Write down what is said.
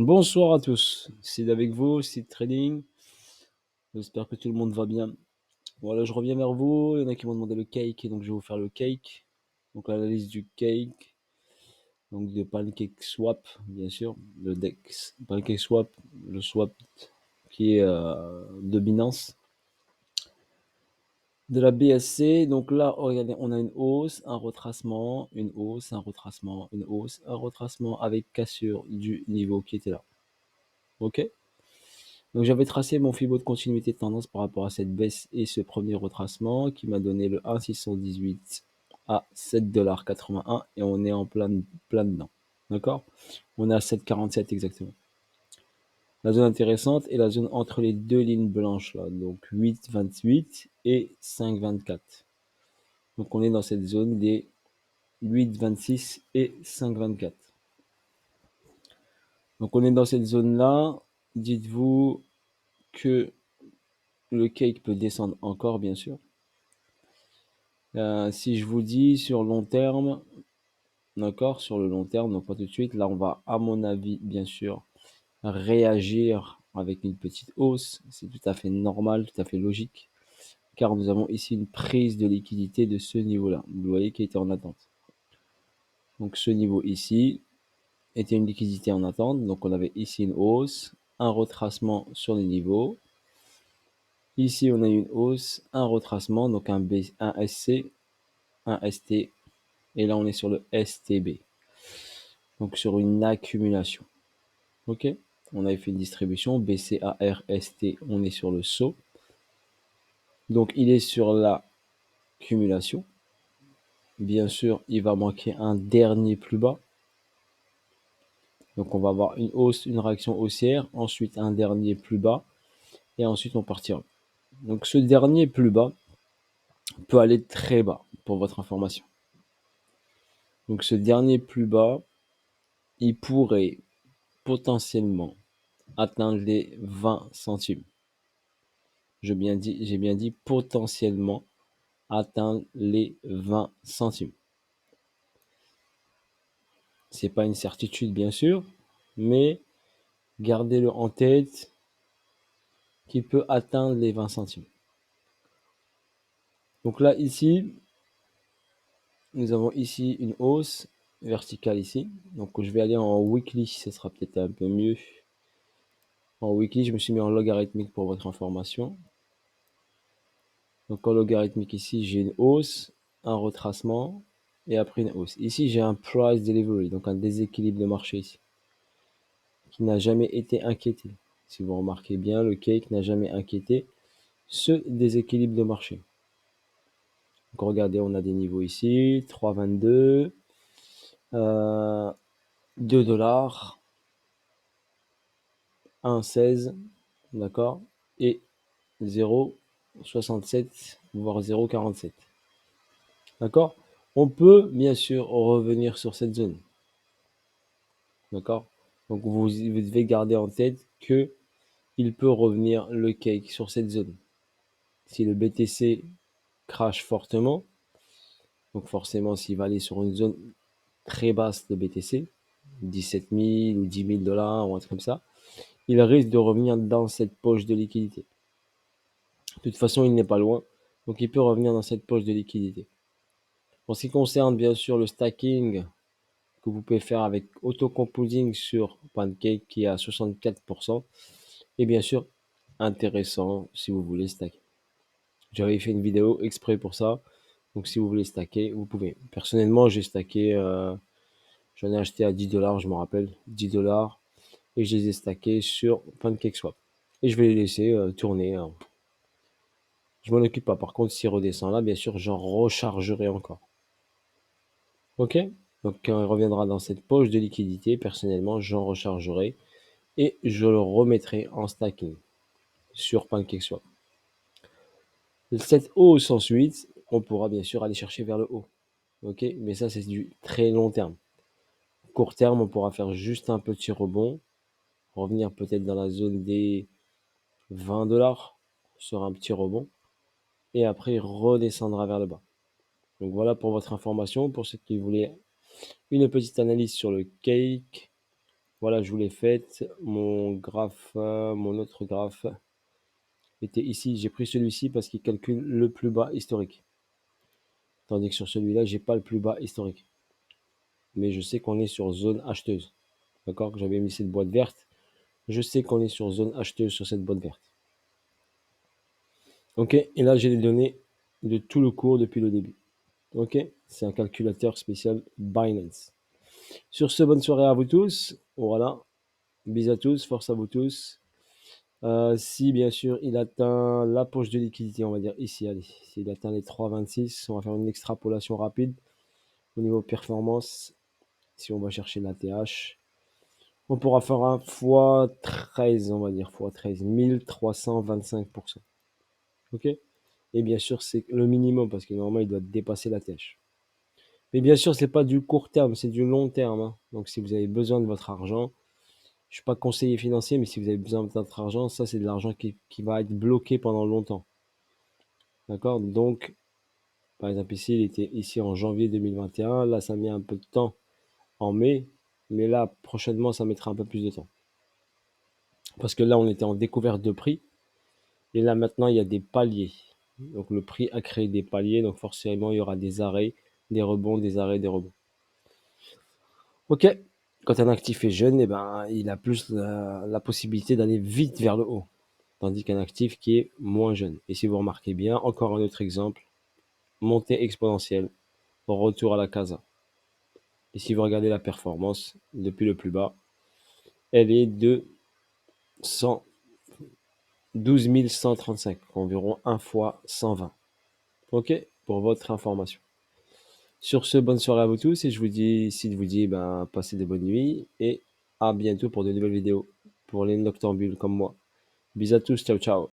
Bonsoir à tous, c'est avec vous, c'est Trading. J'espère que tout le monde va bien. Voilà, je reviens vers vous. Il y en a qui m'ont demandé le cake, et donc je vais vous faire le cake. Donc la liste du cake, donc de Pancake Swap, bien sûr, le DEX. Pancake Swap, le swap qui est de Binance. De la BSC, donc là, regardez, on a une hausse, un retracement, une hausse, un retracement, une hausse, un retracement avec cassure du niveau qui était là. Ok? Donc j'avais tracé mon Fibo de continuité de tendance par rapport à cette baisse et ce premier retracement qui m'a donné le 1,618 à 7,81 $ et on est en plein dedans. D'accord? On est à 7,47 exactement. La zone intéressante est la zone entre les deux lignes blanches là, donc 8,28 et 5,24. Donc on est dans cette zone des 8,26 et 5,24. Donc on est dans cette zone là. Dites-vous que le cake peut descendre encore, bien sûr. Si je vous dis sur long terme, d'accord, sur le long terme, donc pas tout de suite, là on va, à mon avis, bien sûr, réagir avec une petite hausse. C'est tout à fait normal, tout à fait logique, car nous avons ici une prise de liquidité de ce niveau-là. Vous voyez qui était en attente. Donc ce niveau ici était une liquidité en attente, donc on avait ici une hausse, un retracement sur les niveaux. Ici on a une hausse, un retracement, donc un SC, un ST, et là on est sur le STB. Donc sur une accumulation. Ok, on avait fait une distribution BCARST, on est sur le saut. Donc il est sur la cumulation. Bien sûr, il va manquer un dernier plus bas. Donc on va avoir une hausse, une réaction haussière, ensuite un dernier plus bas, et ensuite on partira. Donc ce dernier plus bas peut aller très bas, pour votre information. Donc ce dernier plus bas, il pourrait potentiellement atteindre les 20 centimes. J'ai bien dit potentiellement atteindre les 20 centimes. C'est pas une certitude, bien sûr, mais gardez-le en tête qu'il peut atteindre les 20 centimes. Donc là, ici, nous avons ici une hausse verticale ici. Donc je vais aller en weekly, ce sera peut-être un peu mieux. En weekly, je me suis mis en logarithmique pour votre information. Donc en logarithmique ici, j'ai une hausse, un retracement et après une hausse. Ici, j'ai un price delivery, donc un déséquilibre de marché ici, qui n'a jamais été inquiété. Si vous remarquez bien, le cake n'a jamais inquiété ce déséquilibre de marché. Donc regardez, on a des niveaux ici, 3,22, 2 $, 1,16, d'accord, et 0,67, voire 0,47. D'accord? On peut bien sûr revenir sur cette zone. D'accord? Donc vous devez garder en tête que il peut revenir le cake sur cette zone. Si le BTC crache fortement, donc forcément s'il va aller sur une zone très basse de BTC, 17 000 ou 10 000 $ ou un truc comme ça, il risque de revenir dans cette poche de liquidité. De toute façon, il n'est pas loin, donc il peut revenir dans cette poche de liquidité. En ce qui concerne bien sûr le stacking que vous pouvez faire avec auto-composing sur Pancake qui est à 64%, et bien sûr intéressant si vous voulez stacker. J'avais fait une vidéo exprès pour ça, donc si vous voulez stacker, vous pouvez. Personnellement, j'ai stacké, j'en ai acheté à 10 $, je me rappelle, 10 $, et je les ai stackés sur PancakeSwap. Et je vais les laisser tourner. Je m'en occupe pas. Par contre, s'il redescend là, bien sûr, j'en rechargerai encore. Ok? Donc, quand il reviendra dans cette poche de liquidité, personnellement, j'en rechargerai et je le remettrai en stacking sur PancakeSwap. Cette hausse ensuite, on pourra bien sûr aller chercher vers le haut. Ok? Mais ça, c'est du très long terme. Court terme, on pourra faire juste un petit rebond, revenir peut-être dans la zone des 20 $ sur un petit rebond, et après il redescendra vers le bas. Donc voilà pour votre information, pour ceux qui voulaient une petite analyse sur le cake. Voilà, je vous l'ai faite. Mon graphe, mon autre graphe était ici. J'ai pris celui-ci parce qu'il calcule le plus bas historique. Tandis que sur celui-là, j'ai pas le plus bas historique. Mais je sais qu'on est sur zone acheteuse. D'accord? Que j'avais mis cette boîte verte. Je sais qu'on est sur zone acheteuse sur cette boîte verte. Ok? Et là, j'ai les données de tout le cours depuis le début. Ok? C'est un calculateur spécial Binance. Sur ce, bonne soirée à vous tous. Voilà. Bisous à tous, force à vous tous. Si bien sûr il atteint la poche de liquidité, on va dire ici, allez, s'il atteint les 3,26, on va faire une extrapolation rapide au niveau performance. Si on va chercher l'ATH, on pourra faire un x13, on va dire x13, 1325%. Ok? Et bien sûr, c'est le minimum parce que normalement il doit dépasser l'ATH. Mais bien sûr, c'est pas du court terme, c'est du long terme, hein. Donc si vous avez besoin de votre argent, je suis pas conseiller financier, mais si vous avez besoin de votre argent, ça c'est de l'argent qui va être bloqué pendant longtemps. D'accord? Donc, par exemple, ici, il était ici en janvier 2021. Là, ça met un peu de temps en mai. Mais là, prochainement, ça mettra un peu plus de temps. Parce que là, on était en découverte de prix. Et là, maintenant, il y a des paliers. Donc, le prix a créé des paliers. Donc, forcément, il y aura des arrêts, des rebonds, des arrêts, des rebonds. Ok? Quand un actif est jeune, eh ben, il a plus la possibilité d'aller vite vers le haut. Tandis qu'un actif qui est moins jeune. Et si vous remarquez bien, encore un autre exemple, montée exponentielle, retour à la casa. Et si vous regardez la performance depuis le plus bas, elle est de 12 135, environ 1 fois 120. Ok? Pour votre information. Sur ce, bonne soirée à vous tous et je vous dis, ben, passez de bonnes nuits et à bientôt pour de nouvelles vidéos pour les noctambules comme moi. Bisous à tous, ciao ciao.